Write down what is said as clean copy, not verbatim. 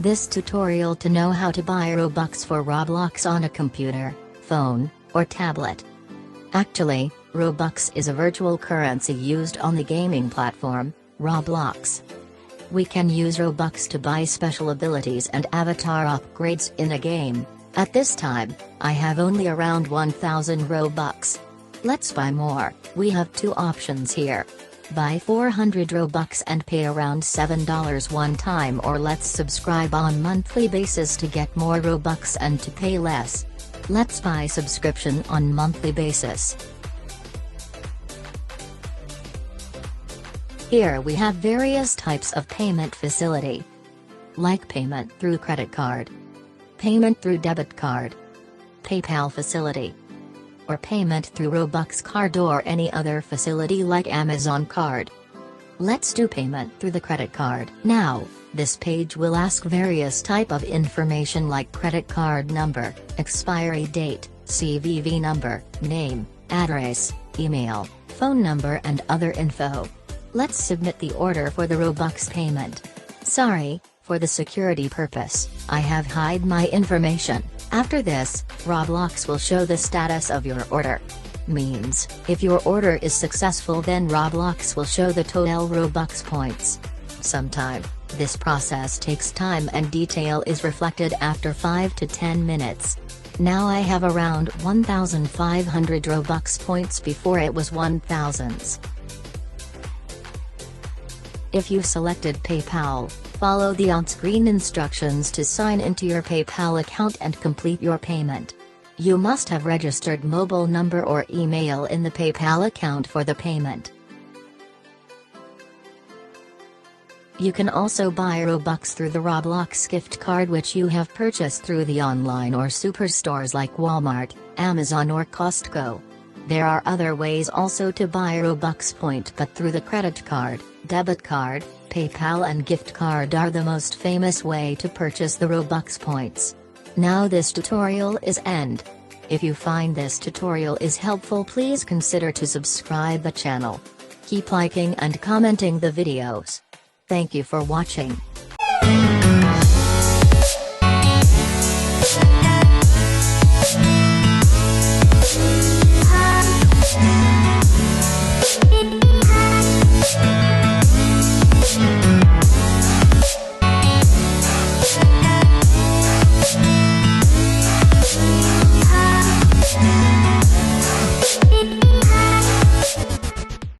This tutorial to know how to buy Robux for Roblox on a computer, phone, or tablet. Actually, Robux is a virtual currency used on the gaming platform, Roblox. We can use Robux to buy special abilities and avatar upgrades in a game. At this time, I have only around 1000 Robux. Let's buy more. We have two options here. Buy 400 Robux and pay around $7 one time, or let's subscribe on monthly basis to get more Robux and to pay less. Let's buy subscription on monthly basis. Here we have various types of payment facility. Like payment through credit card, payment through debit card, PayPal facility, or payment through Robux card or any other facility like Amazon card. Let's do payment through the credit card. Now, this page will ask various type of information like credit card number, expiry date, CVV number, name, address, email, phone number and other info. Let's submit the order for the Robux payment. Sorry, for the security purpose, I have hide my information. After this, Roblox will show the status of your order. Means, if your order is successful, then Roblox will show the total Robux points. Sometime, this process takes time and detail is reflected after 5 to 10 minutes. Now I have around 1500 Robux points, before it was 1000s. If you selected PayPal, follow the on-screen instructions to sign into your PayPal account and complete your payment. You must have registered mobile number or email in the PayPal account for the payment. You can also buy Robux through the Roblox gift card, which you have purchased through the online or superstores like Walmart, Amazon or Costco. There are other ways also to buy Robux point, but through the credit card, debit card, PayPal and gift card are the most famous way to purchase the Robux points. Now this tutorial is end. If you find this tutorial is helpful, please consider to subscribe the channel. Keep liking and commenting the videos. Thank you for watching.